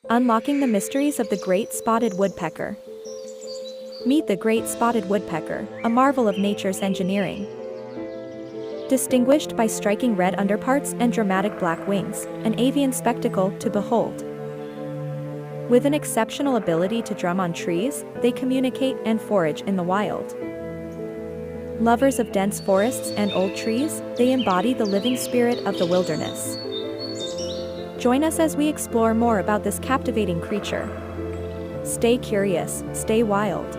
Unlocking the mysteries of the great spotted woodpecker. Meet the great spotted woodpecker, a marvel of nature's engineering. Distinguished by striking red underparts and dramatic black wings, an avian spectacle to behold. With an exceptional ability to drum on trees, they communicate and forage in the wild. Lovers of dense forests and old trees, they embody the living spirit of the wilderness. Join us as we explore more about this captivating creature. Stay curious, stay wild.